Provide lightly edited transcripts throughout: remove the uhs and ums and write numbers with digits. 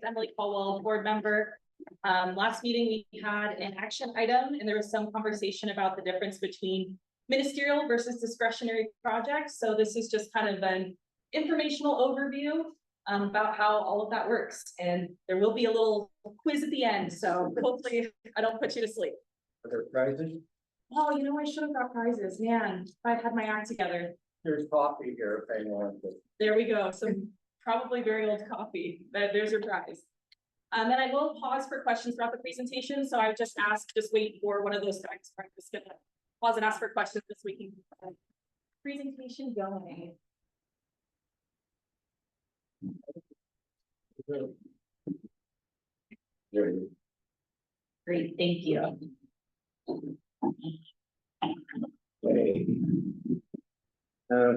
Emily Caldwell, board member. Last meeting we had an action item and there was some conversation about the difference between ministerial versus discretionary projects. So this is just kind of an informational overview about how all of that works. And there will be a little quiz at the end. So hopefully I don't put you to sleep. Are there prizes? Oh, you know, I should have got prizes, man, if I had my act together. There's coffee here if anyone wants it. There we go. Some probably very old coffee. There's your prize. And then I will pause for questions throughout the presentation. So I would just ask, just wait for one of those times. Just gonna pause and ask for questions this week. Presentation going. Great, thank you. Okay.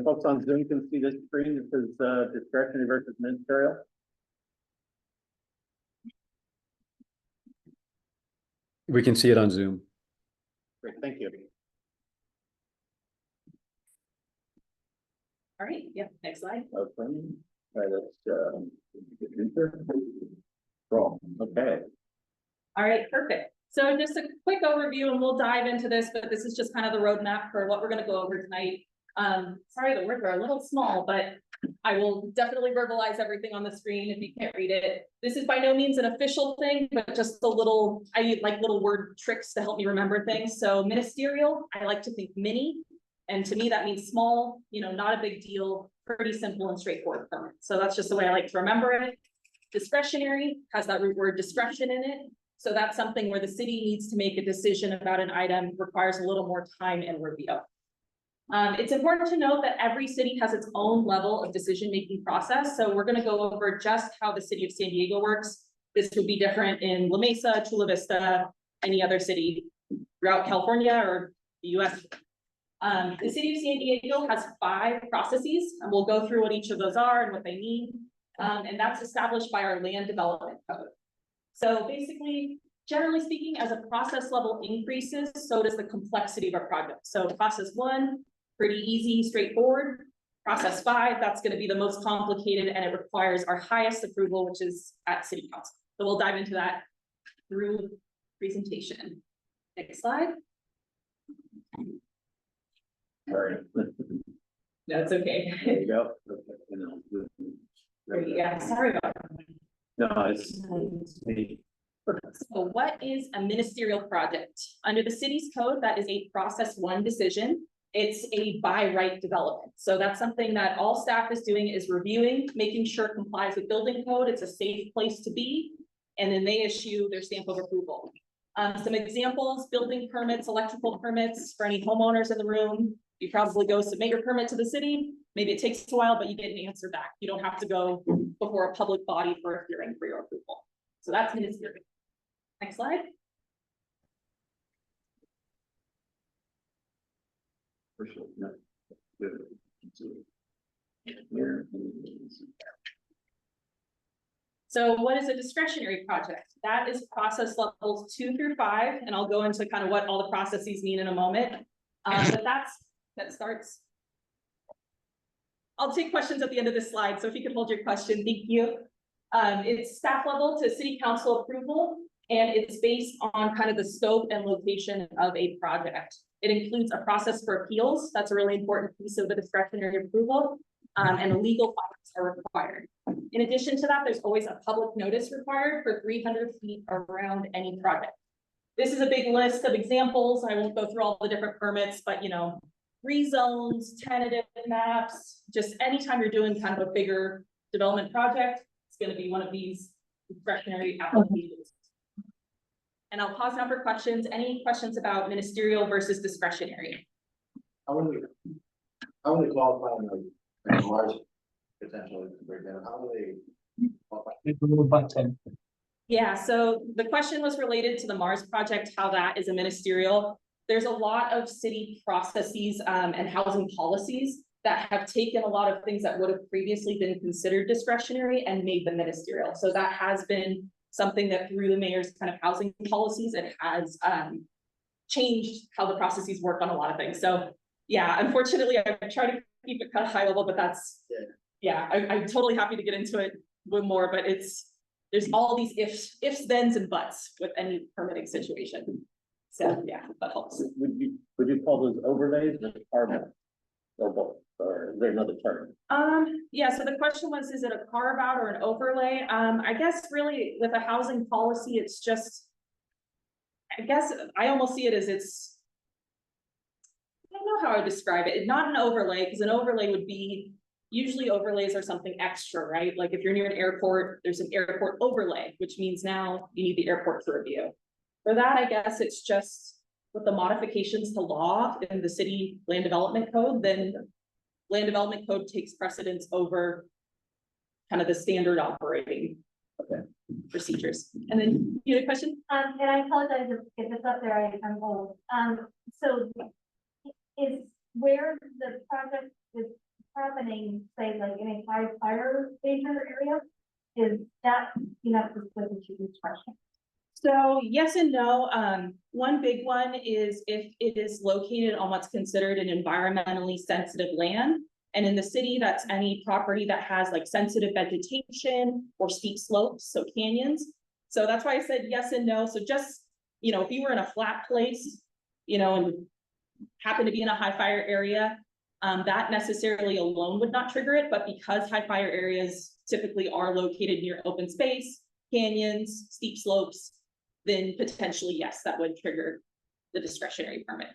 Folks on Zoom can see this screen. This is discretionary versus ministerial. We can see it on Zoom. Great, thank you. All right, yeah, next slide. Okay. All right, perfect. So just a quick overview and we'll dive into this, but this is just kind of the roadmap for what we're going to go over tonight. Sorry, the words are a little small, but I will definitely verbalize everything on the screen if you can't read it. This is by no means an official thing, but just a little, I like little word tricks to help me remember things. So ministerial, I like to think mini. And to me, that means small, you know, not a big deal, pretty simple and straightforward permit. So that's just the way I like to remember it. Discretionary has that root word discretion in it. So that's something where the city needs to make a decision about an item, requires a little more time and review. It's important to note that every city has its own level of decision-making process. So we're going to go over just how the city of San Diego works. This would be different in La Mesa, Chula Vista, any other city throughout California or the US. The city of San Diego has 5 processes, and we'll go through what each of those are and what they mean. And that's established by our land development code. So basically, generally speaking, as a process level increases, so does the complexity of a project. So process 1, pretty easy, straightforward. Process 5, that's going to be the most complicated and it requires our highest approval, which is at city council. So we'll dive into that through presentation. Next slide. Sorry. That's okay. There you go. Yeah, sorry about that. No, it's me. So what is a ministerial project? Under the city's code, that is a process 1 decision. It's a by right development. So that's something that all staff is doing is reviewing, making sure it complies with building code. It's a safe place to be. And then they issue their stamp of approval. Some examples, building permits, electrical permits for any homeowners in the room. You probably go submit your permit to the city. Maybe it takes a while, but you get an answer back. You don't have to go before a public body for a hearing for your approval. So that's ministerial. Next slide. So what is a discretionary project? That is process levels 2 through 5, and I'll go into kind of what all the processes mean in a moment. But that starts. I'll take questions at the end of this slide, so if you could hold your question, thank you. It's staff level to city council approval, and it's based on kind of the scope and location of a project. It includes a process for appeals. That's a really important piece of the discretionary approval, and legal filings are required. In addition to that, there's always a public notice required for 300 feet around any project. This is a big list of examples. I won't go through all the different permits, but you know, rezones, tentative maps, just anytime you're doing kind of a bigger development project, it's going to be one of these discretionary applications. And I'll pause now for questions. Any questions about ministerial versus discretionary? How would they qualify on the Mars potentially breakdown? How do they qualify? Yeah, so the question was related to the Mars project, how that is a ministerial. There's a lot of city processes and housing policies that have taken a lot of things that would have previously been considered discretionary and made them ministerial. So that has been something that through the mayor's kind of housing policies, it has changed how the processes work on a lot of things. So yeah, unfortunately, I try to keep it kind of high level, but that's, yeah, I'm totally happy to get into it with more, but it's, there's all these ifs, thens, and buts with any permitting situation. So, yeah, that helps. Would you call those overlays or carve-outs? Or both, or is there another term? Yeah, so the question was, is it a carve out or an overlay? I guess really with a housing policy, it's just, I guess I almost see it as I don't know how I would describe it. Not an overlay, because an overlay would be, usually overlays are something extra, right? Like if you're near an airport, there's an airport overlay, which means now you need the airport to review. For that, I guess it's just with the modifications to law in the city land development code, then land development code takes precedence over kind of the standard operating procedures. And then you had a question? And I apologize if it's up there, I'm old. So is where the project is happening, say like in a high fire danger area, is that enough to split the chief's question? So yes and no. One big one is if it is located on what's considered an environmentally sensitive land. And in the city, that's any property that has like sensitive vegetation or steep slopes, so canyons. So that's why I said yes and no. So just, you know, if you were in a flat place, you know, and happen to be in a high fire area, that necessarily alone would not trigger it. But because high fire areas typically are located near open space, canyons, steep slopes, then potentially, yes, that would trigger the discretionary permit.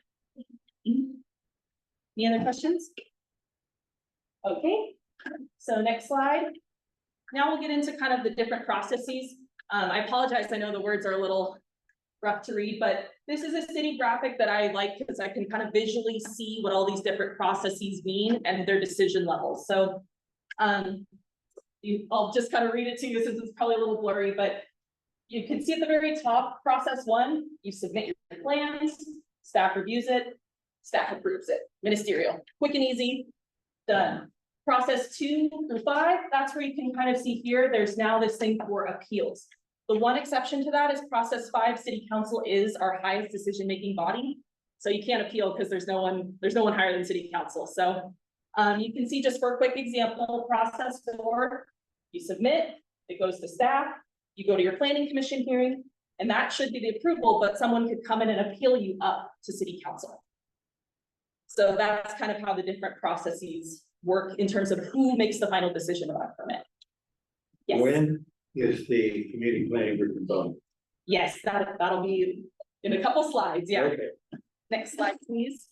Any other questions? Okay, so next slide. Now we'll get into kind of the different processes. I apologize, I know the words are a little rough to read, but this is a city graphic that I like because I can kind of visually see what all these different processes mean and their decision levels. So I'll just kind of read it to you since it's probably a little blurry, but you can see at the very top, process 1, you submit your plans, staff reviews it, staff approves it, ministerial, quick and easy, done. Process 2 through 5, that's where you can kind of see here, there's now this thing for appeals. The one exception to that is process 5, city council is our highest decision-making body. So you can't appeal because there's no one higher than city council. So you can see just for a quick example, process 4, you submit, it goes to staff, you go to your planning commission hearing, and that should be the approval, but someone could come in and appeal you up to city council. So that's kind of how the different processes work in terms of who makes the final decision about permit. Yes. When is the community planning group done? Yes, that'll be in a couple slides, yeah. Okay. Next slide, please.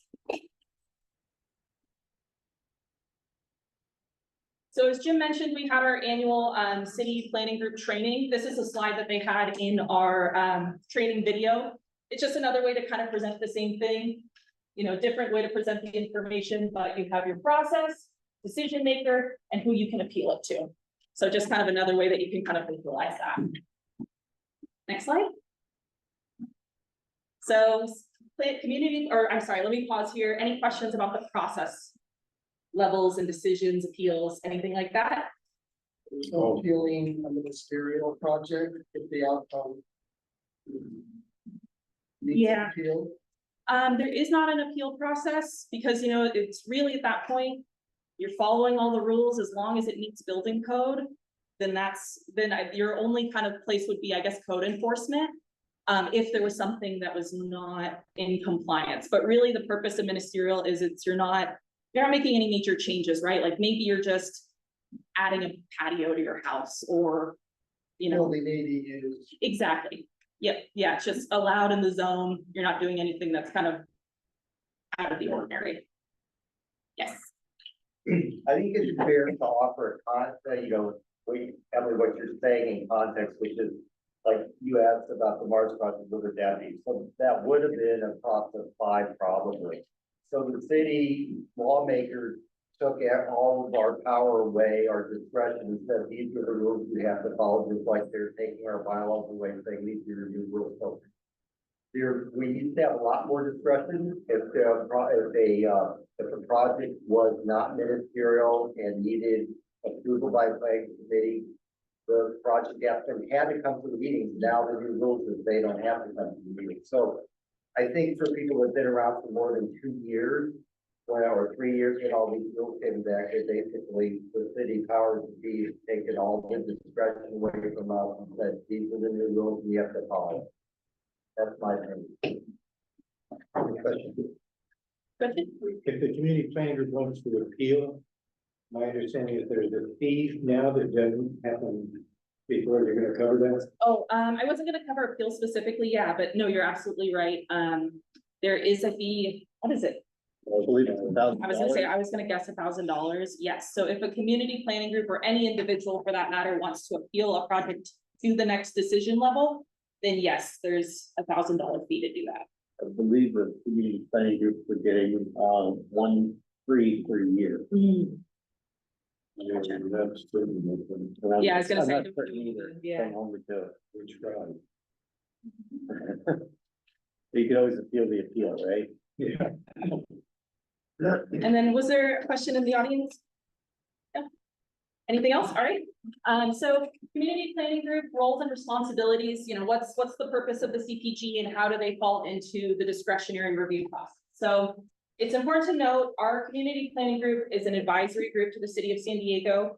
So as Jim mentioned, we had our annual city planning group training. This is a slide that they had in our training video. It's just another way to kind of present the same thing, you know, different way to present the information, but you have your process, decision maker, and who you can appeal it to. So just kind of another way that you can kind of visualize that. Next slide. So community, or I'm sorry, let me pause here. Any questions about the process levels and decisions, appeals, anything like that? There's no appealing a ministerial project if the outcome needs Yeah. appeal. There is not an appeal process because, you know, it's really at that point, you're following all the rules as long as it meets building code, then your only kind of place would be, I guess, code enforcement. If there was something that was not in compliance, but really the purpose of ministerial is you're not making any major changes, right? Like maybe you're just adding a patio to your house or, you know. Building ADUs. Exactly. Yep. Yeah. It's just allowed in the zone. You're not doing anything that's kind of out of the ordinary. Yes. I think it's fair to offer a context, you know, Emily, what you're saying in context, which is like you asked about the Mars project with the deputy. So that would have been a process 5 probably. So the city lawmakers took all of our power away, our discretion, and said these are the rules we have to follow, just like they're taking our bylaws away and saying these are your new rules. So we used to have a lot more discretion if a project was not ministerial and needed approval by planning committee. The project applicant had to come to the meetings. Now the new rules is they don't have to come to the meeting. So I think for people that have been around for more than 2 years, well, or 3 years when all these rules came back, it basically, the city powers to be taken all the discretion away from us and said, these are the new rules we have to follow. That's my opinion. Question. Question? If the community planning group wants to appeal, my understanding is there's a fee now that doesn't happen before they're gonna cover that. Oh, I wasn't gonna cover appeal specifically, yeah, but no, you're absolutely right. There is a fee, what is it? I believe it's $1,000. I was gonna say, I was gonna guess $1,000, yes, so if a community planning group or any individual for that matter wants to appeal a project to the next decision level, then yes, there's $1,000 fee to do that. I believe the community planning group were getting, 1 free per year. Gotcha. And I'm- Yeah, I was gonna I'm say, not certain either. yeah. Don't hold me to it. Which tried. You can always appeal the appeal, right? Yeah. And then was there a question in the audience? Yeah. Anything else? All right. So community planning group roles and responsibilities, you know, what's the purpose of the CPG and how do they fall into the discretionary review process? So it's important to note our community planning group is an advisory group to the city of San Diego.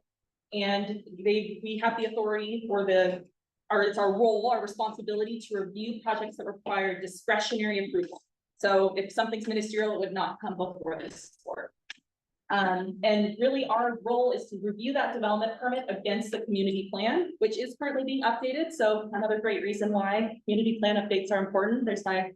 And we have the authority for it's our role, our responsibility to review projects that require discretionary approval. So if something's ministerial, it would not come before this board. And really our role is to review that development permit against the community plan, which is currently being updated. So another great reason why community plan updates are important. There's my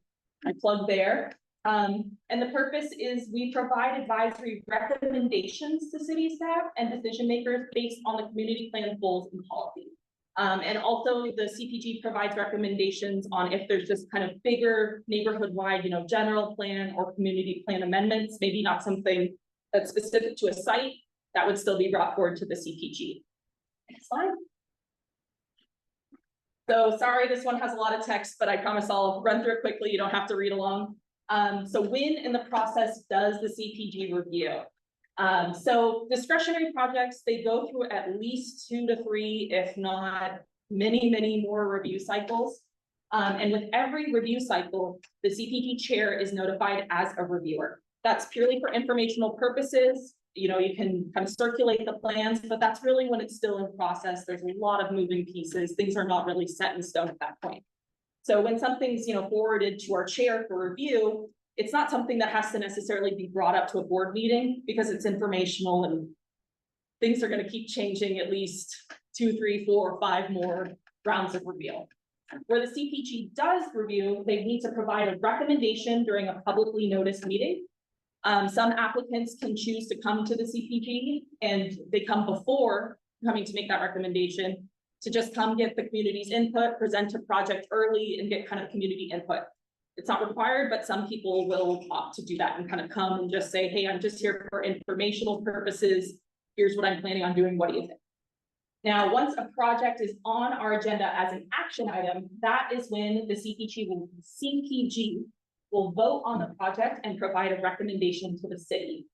plug there. And the purpose is we provide advisory recommendations to city staff and decision makers based on the community plan goals and policies. And also the CPG provides recommendations on if there's just kind of bigger neighborhood-wide, you know, general plan or community plan amendments, maybe not something that's specific to a site, that would still be brought forward to the CPG. Next slide. So sorry, this one has a lot of text, but I promise I'll run through it quickly. You don't have to read along. So when in the process does the CPG review? So discretionary projects, they go through at least 2 to 3, if not many more review cycles. And with every review cycle, the CPG chair is notified as a reviewer. That's purely for informational purposes. You know, you can kind of circulate the plans, but that's really when it's still in process. There's a lot of moving pieces. Things are not really set in stone at that point. So when something's, you know, forwarded to our chair for review, it's not something that has to necessarily be brought up to a board meeting because it's informational and things are going to keep changing at least 2, 3, 4, 5 more rounds of review. Where the CPG does review, they need to provide a recommendation during a publicly noticed meeting. Some applicants can choose to come to the CPG and they come before coming to make that recommendation to just come get the community's input, present a project early and get kind of community input. It's not required, but some people will opt to do that and kind of come and just say, hey, I'm just here for informational purposes. Here's what I'm planning on doing. What do you think? Now, once a project is on our agenda as an action item, that is when the CPG will vote on the project and provide a recommendation to the city.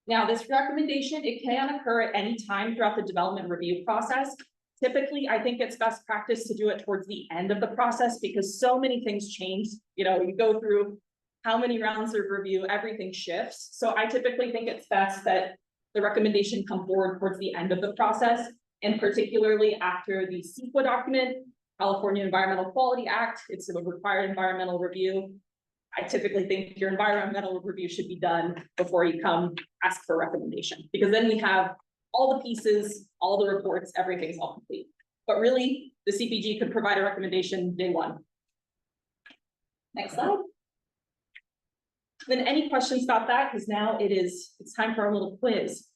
Now, this recommendation, it can occur at any time throughout the development review process. Typically, I think it's best practice to do it towards the end of the process because so many things change. You know, you go through how many rounds of review, everything shifts. So I typically think it's best that the recommendation come forward towards the end of the process, and particularly after the CEQA document, California Environmental Quality Act, it's a required environmental review. I typically think your environmental review should be done before you come ask for a recommendation, because then we have all the pieces, all the reports, everything's all complete. But really, the CPG could provide a recommendation day one. Next slide. Then any questions about that? Because now it's time for our little quiz.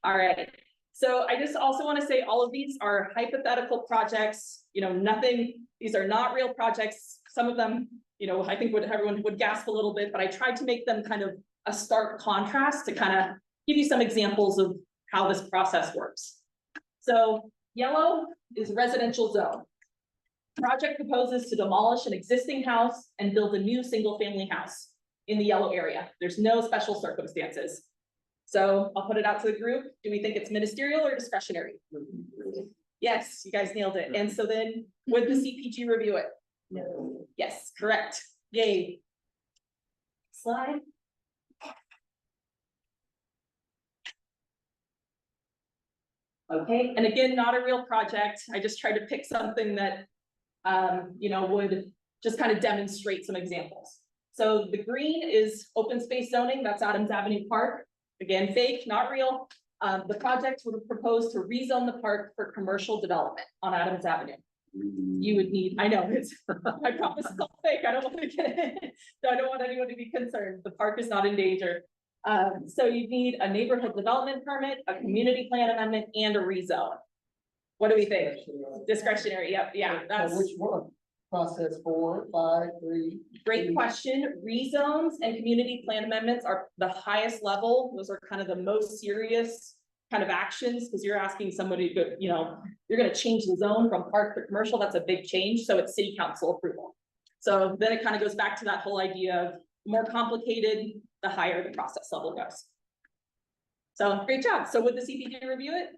All right. So I just also want to say all of these are hypothetical projects, you know, these are not real projects. Some of them, you know, I think everyone would gasp a little bit, but I tried to make them kind of a stark contrast to kind of give you some examples of how this process works. So yellow is residential zone. Project proposes to demolish an existing house and build a new single-family house in the yellow area. There's no special circumstances. So I'll put it out to the group. Do we think it's ministerial or discretionary? Yes, you guys nailed it. And so then would the CPG review it? No. Yes, correct. Yay. slide. Okay, and again, not a real project. I just tried to pick something that, you know, would just kind of demonstrate some examples. So the green is open space zoning, that's Adams Avenue Park. Again, fake, not real. The project would propose to rezone the park for commercial development on Adams Avenue. You would need, I know, it's, I promise it's all fake, I don't want to get it. I don't want anyone to be concerned, the park is not in danger. So you need a neighborhood development permit, a community plan amendment, and a rezone. What do we think? Discretionary, yep, yeah, that's. Which one? Process 4, 5, 3? Great question. Rezones and community plan amendments are the highest level. Those are kind of the most serious kind of actions, because you're asking somebody to, you know, you're gonna change the zone from park to commercial. That's a big change. So it's city council approval. So then it kind of goes back to that whole idea of more complicated, the higher the process level goes. So great job. So would the CPG review it?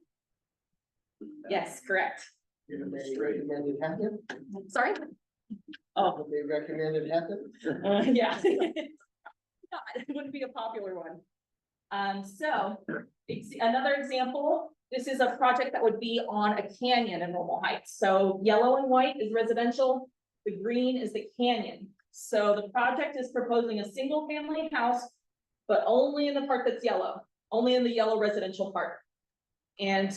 Yes, correct. They recommended happen? Sorry? Oh, They recommended happen? yeah. It wouldn't be a popular one. So another example, this is a project that would be on a canyon in Normal Heights. So yellow and white is residential, the green is the canyon. So the project is proposing a single family house, but only in the part that's yellow, only in the yellow residential part. And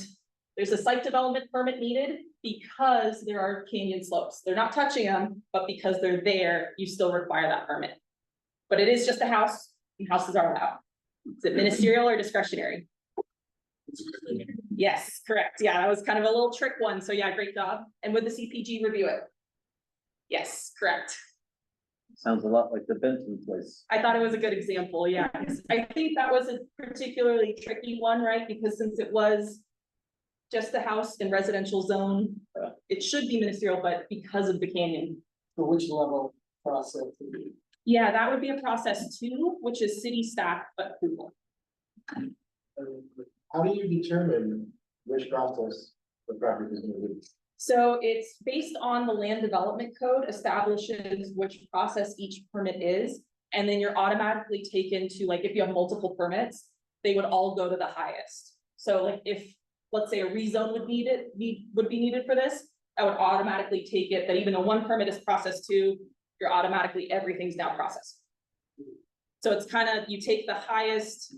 there's a site development permit needed because there are canyon slopes. They're not touching them, but because they're there, you still require that permit. But it is just a house, and houses are allowed. Is it ministerial or discretionary? Yes, correct. Yeah, that was kind of a little trick one. So yeah, great job. And would the CPG review it? Yes, correct. Sounds a lot like the Benson place. I thought it was a good example, yeah. I think that was a particularly tricky one, right? Because since it was just a house in residential zone, it should be ministerial, but because of the canyon. For which level process? Yeah, that would be a process 2, which is city staff approval. How do you determine which process the project is gonna be? So it's based on the land development code establishes which process each permit is. And then you're automatically taken to, like, if you have multiple permits, they would all go to the highest. So like if, let's say a rezone would be needed for this, I would automatically take it that even though one permit is process 2, you're automatically, everything's now processed. So it's kind of, you take the highest,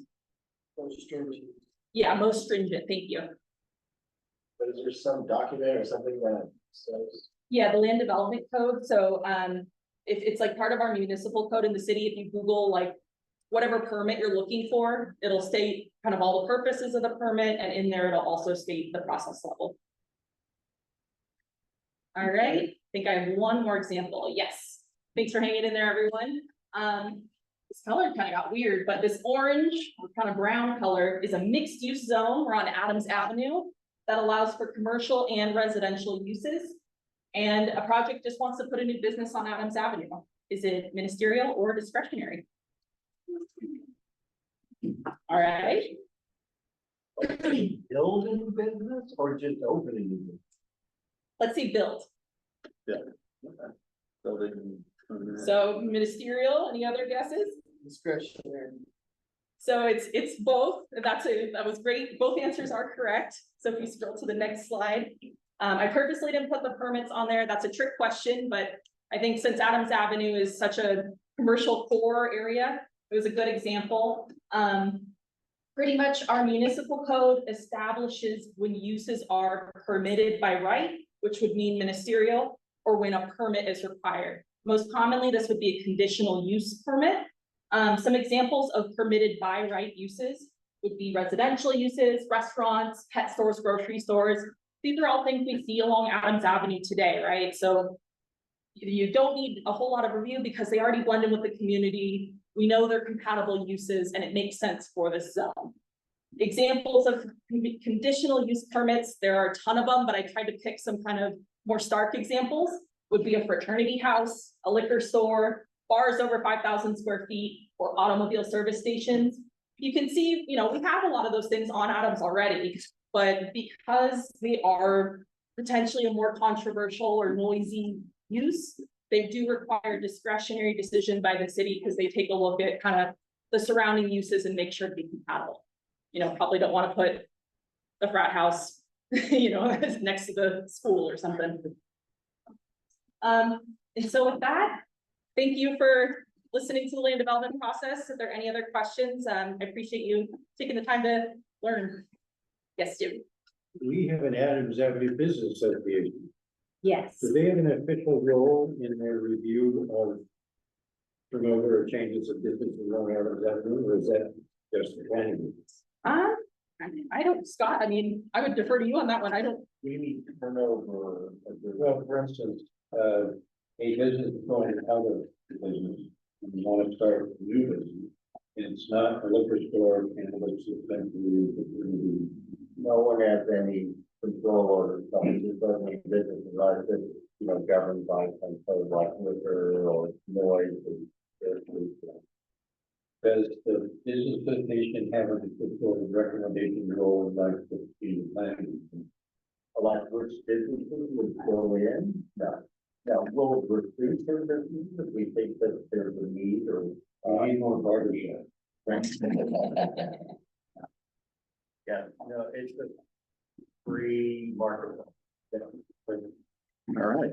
yeah, most stringent, thank you. But is there some document or something that says? Yeah, the land development code, so, if it's like part of our municipal code in the city, if you Google like whatever permit you're looking for, it'll state kind of all the purposes of the permit, and in there, it'll also state the process level. All right, I think I have one more example, yes. Thanks for hanging in there, everyone. This color kind of got weird, but this orange, or kind of brown color is a mixed use zone. We're on Adams Avenue that allows for commercial and residential uses. And a project just wants to put a new business on Adams Avenue. Is it ministerial or discretionary? All right. Building business or just opening business? Let's see, build. Building. So ministerial, any other guesses? Discretionary. So it's both. That was great. Both answers are correct. So if you scroll to the next slide, I purposely didn't put the permits on there. That's a trick question, but I think since Adams Avenue is such a commercial core area, it was a good example. Pretty much our municipal code establishes when uses are permitted by right, which would mean ministerial, or when a permit is required. Most commonly, this would be a conditional use permit. Some examples of permitted by right uses would be residential uses, restaurants, pet stores, grocery stores. These are all things we see along Adams Avenue today, right? So you don't need a whole lot of review because they already blend in with the community. We know they're compatible uses and it makes sense for this zone. Examples of conditional use permits, there are a ton of them, but I tried to pick some kind of more stark examples. Would be a fraternity house, a liquor store, bars over 5,000 square feet, or automobile service stations. You can see, we have a lot of those things on Adams already, but because they are potentially a more controversial or noisy use, they do require discretionary decision by the city because they take a look at kind of the surrounding uses and make sure to be compatible. You know, probably don't want to put the frat house, you know, next to the school or something. And so with that, thank you for listening to the land development process. If there are any other questions, I appreciate you taking the time to learn. Yes, Jim. We have an Adams Avenue Business Association. Yes. Do they have an official role in their review of turnover or changes of business along Adams Avenue, or is that just the planning? I don't, Scott, I mean, I would defer to you on that one. I don't. We need turnover. Well, for instance, a business is going out of business, and you want to start a new business. And it's not a liquor store, and it's expensive. No one has any control over something, just doesn't make business, like this, you know, governed by some sort of like liquor or noise. Does the business association have a particular recommendation role like the planning? Like which businesses would go in? No. Now, will recruit certain businesses if we think that there's a need or. I need more barbershop. Yeah, no, it's a free market. All right.